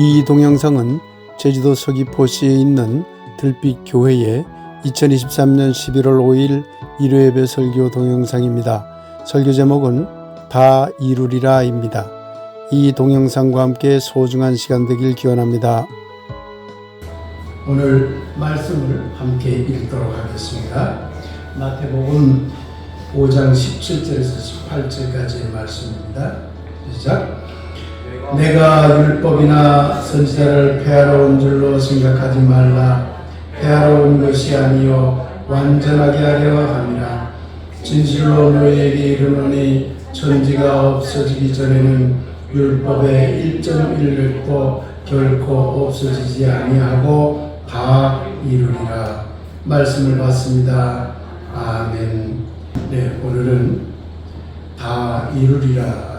이 동영상은 제주도 서귀포시에 있는 들빛교회의 2023년 11월 5일 일요예배 설교 동영상입니다. 설교 제목은 다 이루리라입니다. 이 동영상과 함께 소중한 시간 되길 기원합니다. 오늘 말씀을 함께 읽도록 하겠습니다. 마태복음 5장 17절에서 18절까지의 말씀입니다. 시작. 내가 율법이나 선지자를 폐하러 온 줄로 생각하지 말라. 폐하러 온 것이 아니요 완전하게 하려 함이라. 진실로 너희에게 이르노니 천지가 없어지기 전에는 율법의 1.1획도 결코 없어지지 아니하고 다 이루리라. 말씀을 받습니다. 아멘. 네, 오늘은 다 이루리라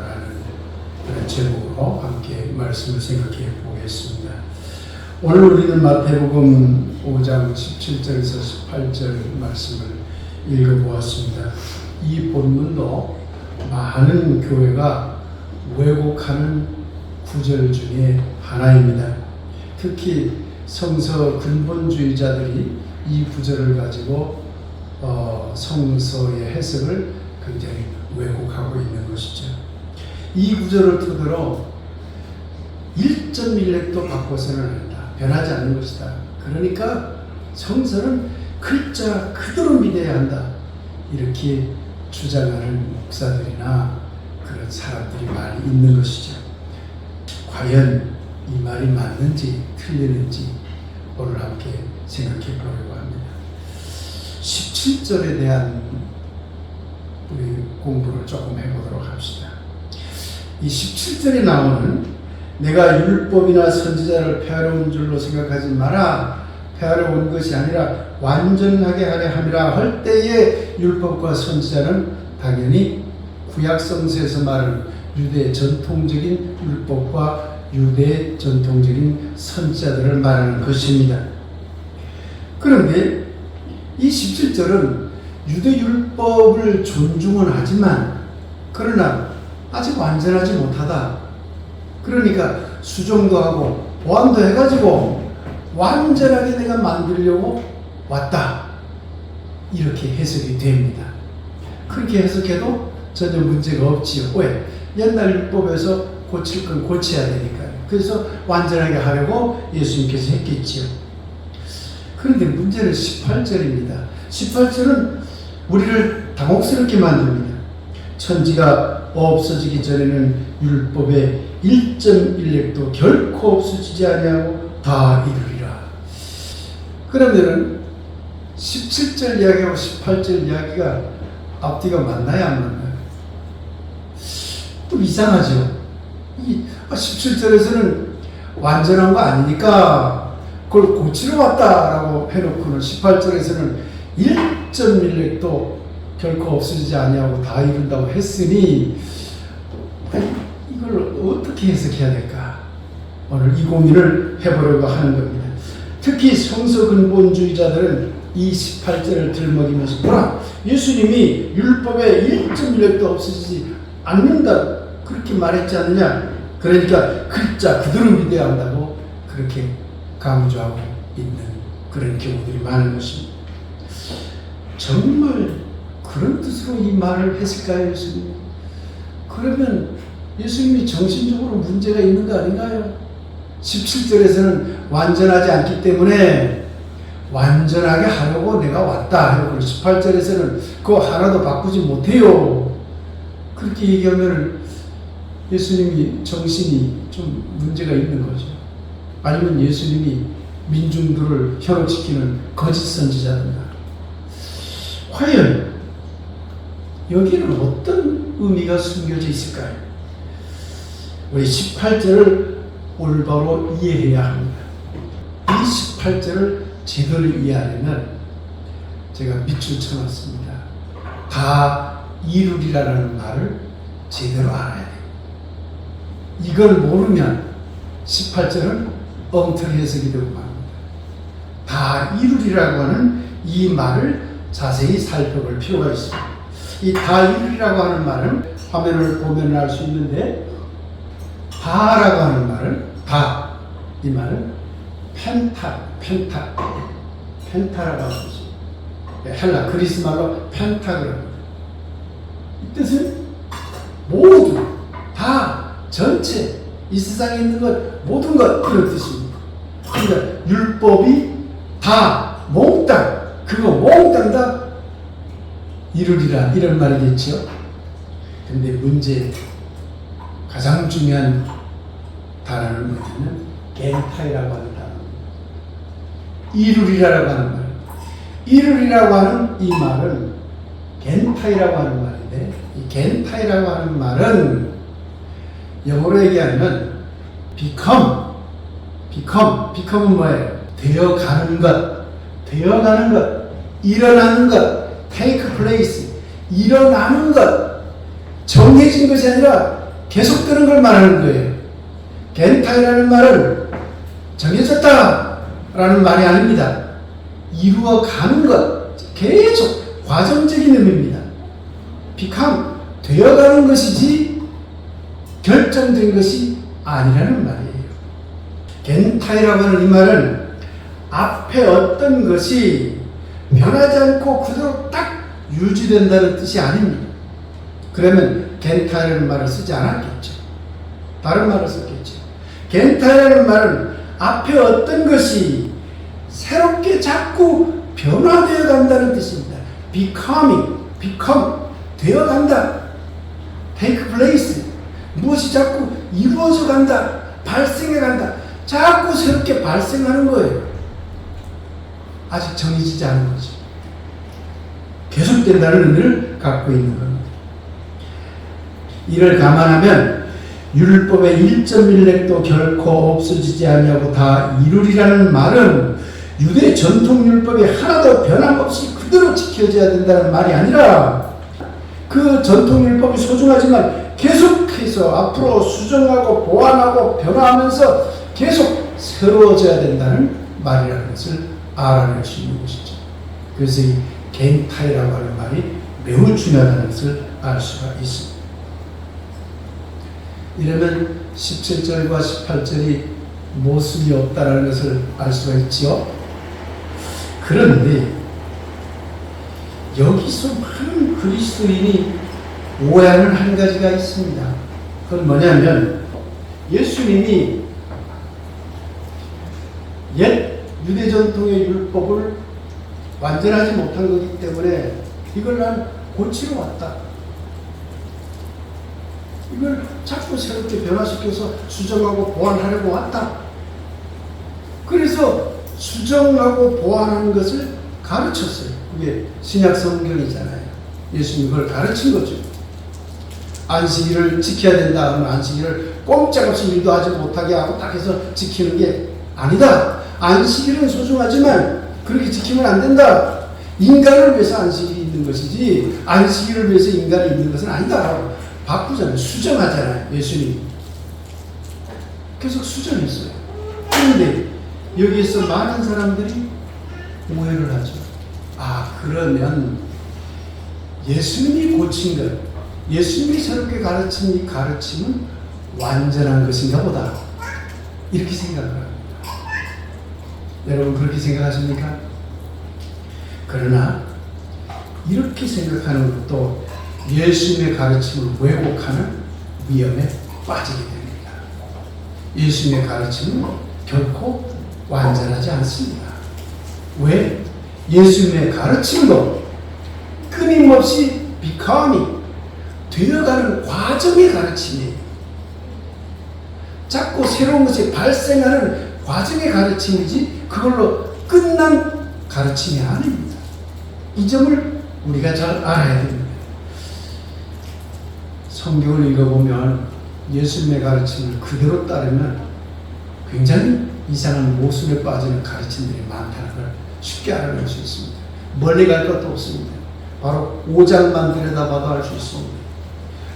제목으로 함께 말씀을 생각해 보겠습니다. 오늘 우리는 마태복음 5장 17절에서 18절 말씀을 읽어보았습니다. 이 본문도 많은 교회가 왜곡하는 구절 중에 하나입니다. 특히 성서 근본주의자들이 이 구절을 가지고 성서의 해석을 굉장히 왜곡하고 있는 것이죠. 이 구절을 토대로 1.1획도 바꿔서는 안 한다. 변하지 않는 것이다. 그러니까 성서는 글자 그대로 믿어야 한다. 이렇게 주장하는 목사들이나 그런 사람들이 많이 있는 것이죠. 과연 이 말이 맞는지 틀리는지 오늘 함께 생각해 보려고 합니다. 17절에 대한 우리 공부를 조금 해보도록 합시다. 이 17절에 나오는 내가 율법이나 선지자를 폐하러 온 줄로 생각하지 마라. 폐하러 온 것이 아니라 완전하게 하려 함이라 할 때에 율법과 선지자는 당연히 구약 성서에서 말하는 유대 전통적인 율법과 유대 전통적인 선지자들을 말하는 것입니다. 그런데 이 17절은 유대 율법을 존중은 하지만 그러나 아직 완전하지 못하다. 그러니까 수정도 하고 보완도 해가지고 완전하게 내가 만들려고 왔다. 이렇게 해석이 됩니다. 그렇게 해석해도 전혀 문제가 없지요. 왜? 옛날 율법에서 고칠 건 고쳐야 되니까요. 그래서 완전하게 하려고 예수님께서 했겠지요. 그런데 문제는 18절입니다. 18절은 우리를 당혹스럽게 만듭니다. 천지가 없어지기 전에는 율법의 1.1획도 결코 없어지지 아니하고 다 이루리라. 그러면은 17절 이야기하고 18절 이야기가 앞뒤가 맞나요, 안 맞나요? 좀 이상하죠. 17절에서는 완전한 거 아니니까 그걸 고치러 왔다라고 해놓고는 18절에서는 1.1획도 결코 없어지지 아니하고 다 이룬다고 했으니 이걸 어떻게 해석해야 될까? 오늘 이 고민을 해보려고 하는 겁니다. 특히 성서 근본주의자들은 이 18절을 들먹이면서 보라, 예수님이 율법의 1.1획도 없어지지 않는다 그렇게 말했지 않느냐? 그러니까 글자 그대로 믿어야 한다고 그렇게 강조하고 있는 그런 경우들이 많은 것입니다. 정말 그런 뜻으로 이 말을 했을까요, 예수님? 그러면 예수님이 정신적으로 문제가 있는 거 아닌가요? 17절에서는 완전하지 않기 때문에 완전하게 하려고 내가 왔다. 18절에서는 그거 하나도 바꾸지 못해요. 그렇게 얘기하면 예수님이 정신이 좀 문제가 있는 거죠. 아니면 예수님이 민중들을 현혹시키는 거짓 선지자인가? 과연 여기는 어떤 의미가 숨겨져 있을까요? 우리 18절을 올바로 이해해야 합니다. 이 18절을 제대로 이해하려면 제가 밑줄 쳐놨습니다. 다 이루리라는 말을 제대로 알아야 돼요. 이걸 모르면 18절은 엉터리 해석이 되고 맙니다. 다 이루리라고 하는 이 말을 자세히 살펴볼 필요가 있습니다. 이 다 이루리라고 하는 말은 화면을 보면 알 수 있는데 다라고 하는 말은 다 이 말은 펜타라고 하는 것이 헬라 그리스 말로 펜타그라고. 이 뜻은 모두 다 전체 이 세상에 있는 것 모든 것 그런 뜻입니다. 그러니까 율법이 다 몽땅 그거 몽땅 다 이루리라 이런 말이겠죠. 근데 문제 가장 중요한 단어는 뭐냐면 겐타이라고 하는 단어입니다. 이루리라라고 하는 말. 이루리라고 하는 이 말은 겐타이라고 하는 말인데 이 겐타이라고 하는 말은 영어로 얘기하면 become은 뭐예요? 되어가는 것, 일어나는 것, take place, 일어나는 것, 정해진 것이 아니라 계속되는 걸 말하는 거예요. 겐타이라는 말은 정해졌다라는 말이 아닙니다. 이루어가는 것, 계속 과정적인 의미입니다. become, 되어가는 것이지 결정된 것이 아니라는 말이에요. 겐타이라고 하는 이 말은 앞에 어떤 것이 변하지 않고 그대로 딱 유지된다는 뜻이 아닙니다. 그러면 겐타이라는 말을 쓰지 않았겠죠. 다른 말을 썼겠죠. 겐타이라는 말은 앞에 어떤 것이 새롭게 자꾸 변화되어 간다는 뜻입니다. become, 되어간다. take place, 무엇이 자꾸 이루어져 간다. 발생해 간다. 자꾸 새롭게 발생하는 거예요. 아직 정해지지 않은 거죠. 계속된다는 의미를 갖고 있는 겁니다. 이를 감안하면 율법의 1.1획도 결코 없어지지 아니하고 다 이루리라는 말은 유대 전통 율법이 하나도 변함없이 그대로 지켜져야 된다는 말이 아니라 그 전통 율법이 소중하지만 계속해서 앞으로 수정하고 보완하고 변화하면서 계속 새로워져야 된다는 말이라는 것을 알아낼 수 있는 것이죠. 그래서 이 겐타이라고 하는 말이 매우 중요하다는 것을 알 수가 있습니다. 이러면 17절과 18절이 모순이 없다는 것을 알 수가 있지요. 그런데 여기서 많은 그리스도인이 오해하는 한 가지가 있습니다. 그건 뭐냐면 예수님이 옛 유대 전통의 율법을 완전하지 못한 거기 때문에 이걸 난 고치러 왔다. 이걸 자꾸 새롭게 변화시켜서 수정하고 보완하려고 왔다. 그래서 수정하고 보완하는 것을 가르쳤어요. 그게 신약 성경이잖아요. 예수님이 그걸 가르친 거죠. 안식일을 지켜야 된다 하면 안식일을 꼼짝없이 일도 하지 못하게 하고 딱 해서 지키는 게 아니다. 안식일은 소중하지만 그렇게 지키면 안 된다. 인간을 위해서 안식일이 있는 것이지 안식일을 위해서 인간이 있는 것은 아니다. 바꾸잖아요. 수정하잖아요. 예수님 계속 수정했어요. 그런데 여기에서 많은 사람들이 오해를 하죠. 그러면 예수님이 고친 것, 예수님이 새롭게 가르친 이 가르침은 완전한 것인가 보다. 이렇게 생각을 합니다. 여러분 그렇게 생각하십니까? 그러나 이렇게 생각하는 것도 예수님의 가르침을 왜곡하는 위험에 빠지게 됩니다. 예수님의 가르침은 결코 완전하지 않습니다. 왜? 예수님의 가르침도 끊임없이 becoming, 되어가는 과정의 가르침이에요. 자꾸 새로운 것이 발생하는 과정의 가르침이지 그걸로 끝난 가르침이 아닙니다. 이 점을 우리가 잘 알아야 됩니다. 성경을 읽어보면 예수님의 가르침을 그대로 따르면 굉장히 이상한 모순에 빠지는 가르침들이 많다는 걸 쉽게 알아낼 수 있습니다. 멀리 갈 것도 없습니다. 바로 5장만 들여다봐도 알 수 있습니다.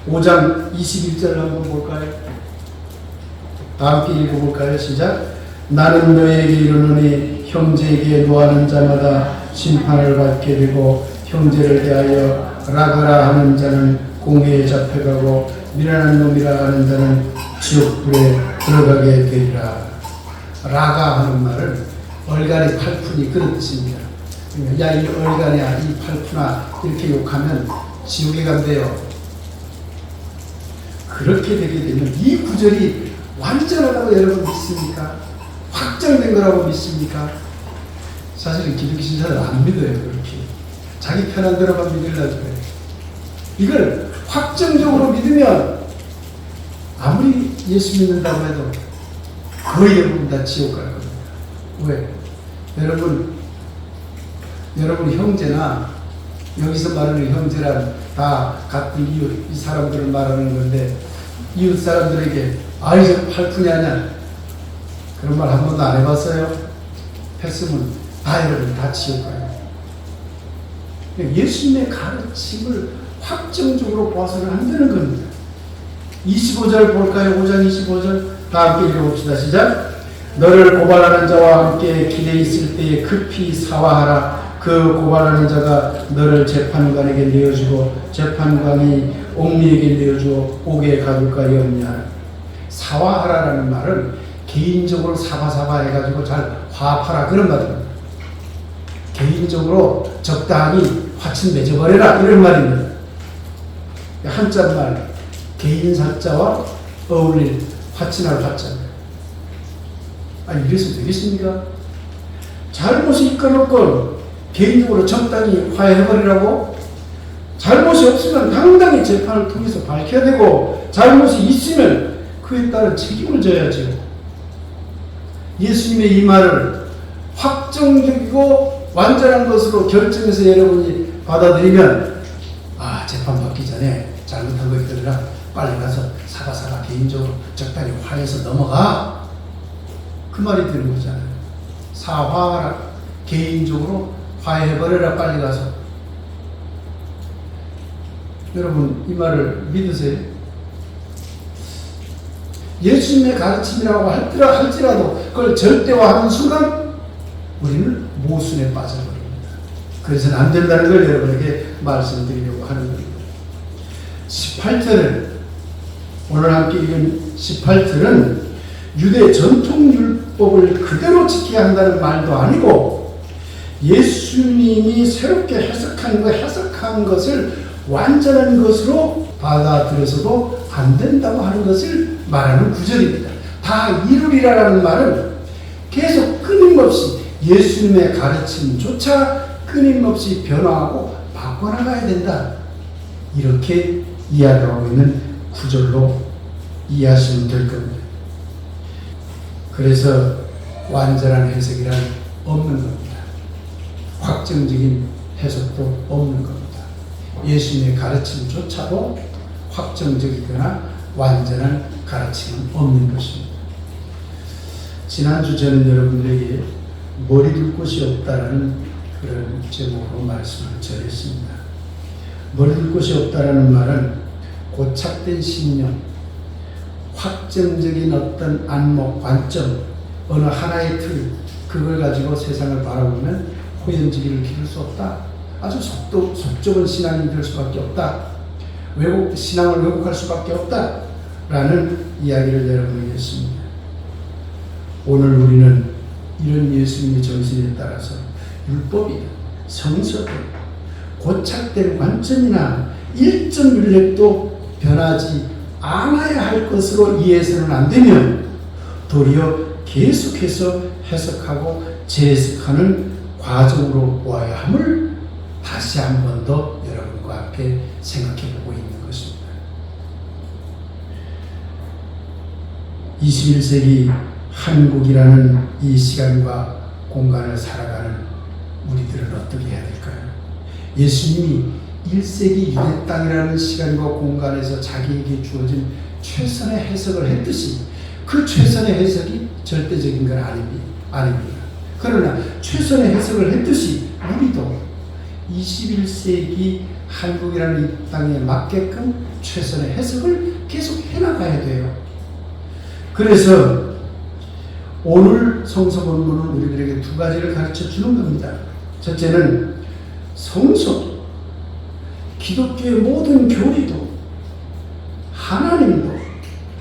5장 21절 한번 볼까요? 다 함께 읽어볼까요? 시작. 나는 너에게 이르노니 형제에게 노하는 자마다 심판을 받게 되고 형제를 대하여 라그라 하는 자는 공회에 잡혀가고 미련한 놈이라 하는 자는 지옥불에 들어가게 되리라. 라가 하는 말은 얼간이 팔푼이 그런 뜻입니다. 야, 이 얼간이야, 이 팔푼아, 이렇게 욕하면 지옥에 간대요. 그렇게 되게 되면 이 구절이 완전하다고 여러분 믿습니까? 확정된 거라고 믿습니까? 사실은 기독교 신자들 안 믿어요. 그렇게 자기 편한 대로만 믿으려고 해요. 이걸 확정적으로 믿으면 아무리 예수 믿는다고 해도 거의 대부분 다 지옥 갈 겁니다. 왜? 여러분 형제나, 여기서 말하는 형제란 다 같은 이웃, 이 사람들을 말하는 건데, 이웃 사람들에게 아이 저 팔푼이 아냐, 그런 말 한 번도 안 해봤어요? 했으면 다 여러분 다 지옥 가요. 예수님의 가르침을 확정적으로 봐서는 안 되는 겁니다. 25절 볼까요? 5장 25절 다 함께 읽어봅시다. 시작. 너를 고발하는 자와 함께 길에 있을 때에 급히 사화하라. 그 고발하는 자가 너를 재판관에게 내어주고 재판관이 옥리에게 내어주어 옥에 가둘까 염려하라. 사화하라라는 말은 개인적으로 사바사바 해가지고 잘 화합하라, 그런 말입니다. 개인적으로 적당히 화친 맺어버려라, 이런 말입니다. 한자말 개인 사자와 어울릴 화친할 화자입니다. 아니, 이래서 되겠습니까? 잘못이 있거늘 개인적으로 적당히 화해해버리라고? 잘못이 없으면 당당히 재판을 통해서 밝혀야 되고, 잘못이 있으면 그에 따른 책임을 져야죠. 예수님의 이 말을 확정적이고 완전한 것으로 결정해서 여러분이 받아들이면, 아, 재판 받기 전에 잘못한 거 있더라, 빨리 가서 사바사바 개인적으로 적당히 화해해서 넘어가, 그 말이 되는 거잖아요. 사화하라, 개인적으로 화해해버려라, 빨리 가서. 여러분 이 말을 믿으세요? 예수님의 가르침이라고 할지라도 그걸 절대화하는 순간 우리는 모순에 빠져버립니다. 그래서는 안 된다는 걸 여러분에게 말씀드리려고 하는 겁니다. 18절은, 오늘 함께 읽은 18절은 유대 전통율법을 그대로 지켜야 한다는 말도 아니고, 예수님이 새롭게 해석한 것을 완전한 것으로 받아들여서도 안 된다고 하는 것을 말하는 구절입니다. 다 이루리라라는 말은 계속 끊임없이 예수님의 가르침조차 끊임없이 변화하고 바꿔나가야 된다, 이렇게 이야기하고 있는 구절로 이해하시면 될 겁니다. 그래서 완전한 해석이란 없는 겁니다. 확정적인 해석도 없는 겁니다. 예수님의 가르침조차도 확정적이거나 완전한 가르침은 없는 것입니다. 지난주 저는 여러분들에게 머리 둘 곳이 없다라는 그런 제목으로 말씀을 전했습니다. 머리 둘 곳이 없다라는 말은 고착된 신념, 확정적인 어떤 안목, 관점, 어느 하나의 틀, 그걸 가지고 세상을 바라보면 호연지기를 기를 수 없다. 아주 속좁은 신앙이 될 수밖에 없다. 신앙을 왜곡할 수밖에 없다. 라는 이야기를 여러분에게 했습니다. 오늘 우리는 이런 예수님의 정신에 따라서 율법이나 성서들, 고착된 관점이나 일점 윤례도 변하지 않아야 할 것으로 이해해서는 안 되면 도리어 계속해서 해석하고 재해석하는 과정으로 보아야 함을 다시 한 번 더 여러분과 함께 생각해 보고 있는 것입니다. 21세기 한국이라는 이 시간과 공간을 살아가는 우리들은 어떻게 해야 될까요? 예수님이 1세기 유대 땅이라는 시간과 공간에서 자기에게 주어진 최선의 해석을 했듯이 그 최선의 해석이 절대적인 건 아닙니다. 그러나 최선의 해석을 했듯이 우리도 21세기 한국이라는 이 땅에 맞게끔 최선의 해석을 계속 해나가야 돼요. 그래서 오늘 성서 본문은 우리들에게 두 가지를 가르쳐 주는 겁니다. 첫째는 성서도, 기독교의 모든 교리도, 하나님도,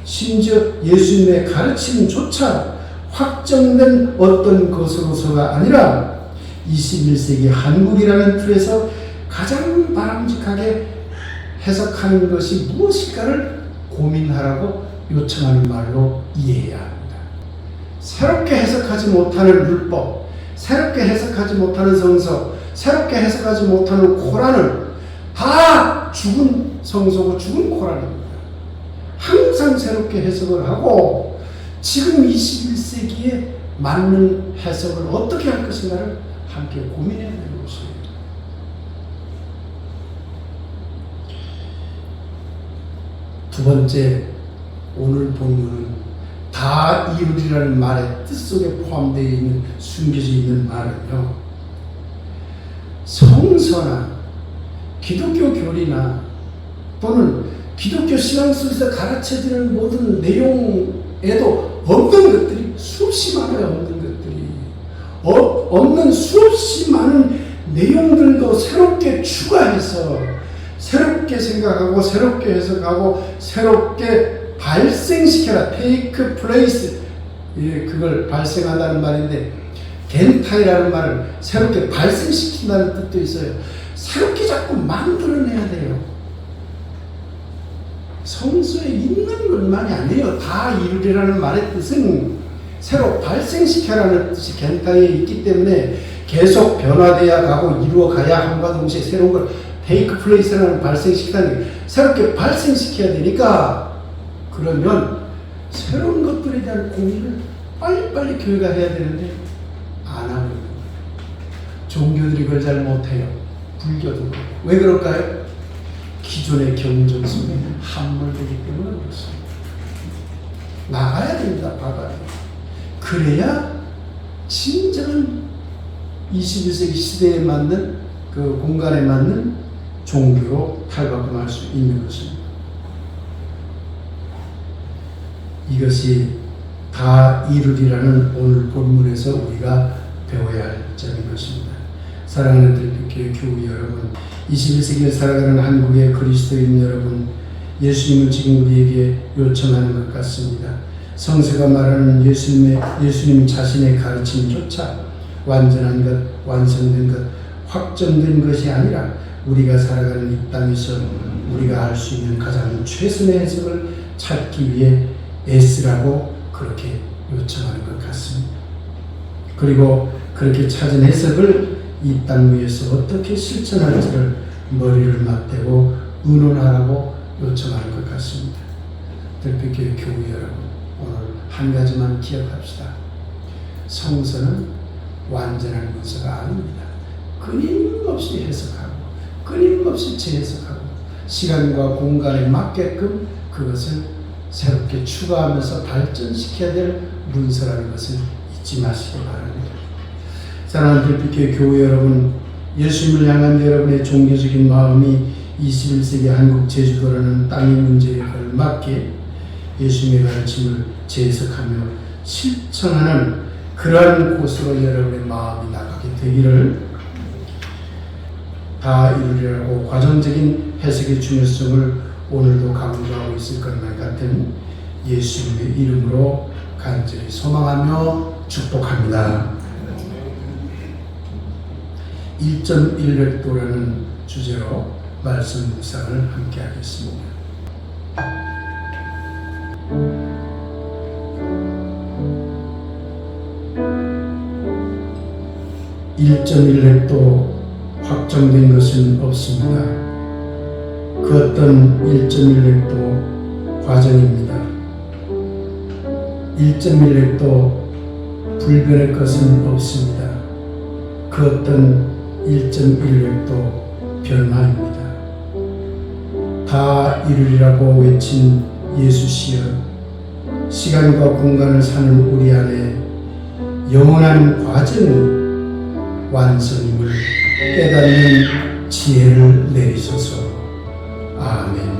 심지어 예수님의 가르침조차 확정된 어떤 것으로서가 아니라 21세기 한국이라는 틀에서 가장 바람직하게 해석하는 것이 무엇일까를 고민하라고 요청하는 말로 이해해야 합니다. 새롭게 해석하지 못하는 율법, 새롭게 해석하지 못하는 성서, 새롭게 해석하지 못하는 코란은 다 죽은 성서고 죽은 코란입니다. 항상 새롭게 해석을 하고 지금 21세기에 맞는 해석을 어떻게 할 것인가를 함께 고민해야 되는 것입니다. 두 번째, 오늘 본문은 다 이루리라는 말의 뜻속에 포함되어 있는, 숨겨져 있는 말은요, 성서나 기독교 교리나 또는 기독교 신앙 속에서 가르쳐지는 모든 내용에도 없는 것들이 수없이 많아요. 없는 수없이 많은 내용들도 새롭게 추가해서 새롭게 생각하고 새롭게 해석하고 새롭게 발생시켜라. take place, 그걸 발생하다는 말인데 겐타이라는 말을 새롭게 발생시킨다는 뜻도 있어요. 새롭게 자꾸 만들어내야 돼요. 성서에 있는 것만이 아니에요. 다 이루리라는 말의 뜻은 새로 발생시켜라는 뜻이 겐타이에 있기 때문에 계속 변화되어야 가고 이루어가야 함과 동시에 새로운 걸 take place라는 발생시키다니 새롭게 발생시켜야 되니까, 그러면 새로운 것들에 대한 고민을 빨리빨리 교회가 해야 되는데 안 하는 거예요. 종교들이 그걸 잘 못해요. 불교도 그렇고. 왜 그럴까요? 기존의 경전 속에 함몰되기 때문에 그렇습니다. 나가야 됩니다. 바다에. 그래야 진정한 21세기 시대에 맞는, 그 공간에 맞는 종교로 탈바꿈할 수 있는 것입니다. 이것이 다 이루리라는 오늘 본문에서 우리가 배워야 할 점인 것입니다. 사랑하는 들빛교회 교우 여러분, 21세기를 살아가는 한국의 그리스도인 여러분, 예수님은 지금 우리에게 요청하는 것 같습니다. 성서가 말하는 예수님 자신의 가르침조차 완전한 것, 완성된 것, 확정된 것이 아니라 우리가 살아가는 이 땅에서 우리가 할 수 있는 가장 최선의 해석을 찾기 위해 애쓰라고 그렇게 요청하는 것 같습니다. 그리고 그렇게 찾은 해석을 이 땅 위에서 어떻게 실천할지를 머리를 맞대고 의논하라고 요청하는 것 같습니다. 들빛교회 교우 여러분, 오늘 한 가지만 기억합시다. 성서는 완전한 문서가 아닙니다. 끊임없이 해석하고 끊임없이 재해석하고 시간과 공간에 맞게끔 그것을 새롭게 추가하면서 발전시켜야 될 문서라는 것을 잊지 마시기 바랍니다. 사랑하는 들빛교회 교우 여러분, 예수님을 향한 여러분의 종교적인 마음이 21세기 한국 제주도라는 땅의 문제에 걸맞게 예수님의 가르침을 재해석하며 실천하는 그러한 곳으로 여러분의 마음이 나가게 되기를, 다 이루리라고 과정적인 해석의 중요성을 오늘도 강조하고 있을 것만 같은 예수님의 이름으로 간절히 소망하며 축복합니다. 1.1획도라는 주제로 말씀 묵상을 함께 하겠습니다. 1.1획도 확정된 것은 없습니다. 그 어떤 1.1획도 과정입니다. 1.1획도 불변의 것은 없습니다. 그 어떤 1.1획도 변화입니다. 다 이루리라고 외친 예수시여, 시간과 공간을 사는 우리 안에 영원한 과정이 완성임을 깨닫는 지혜를 내리소서. 아멘.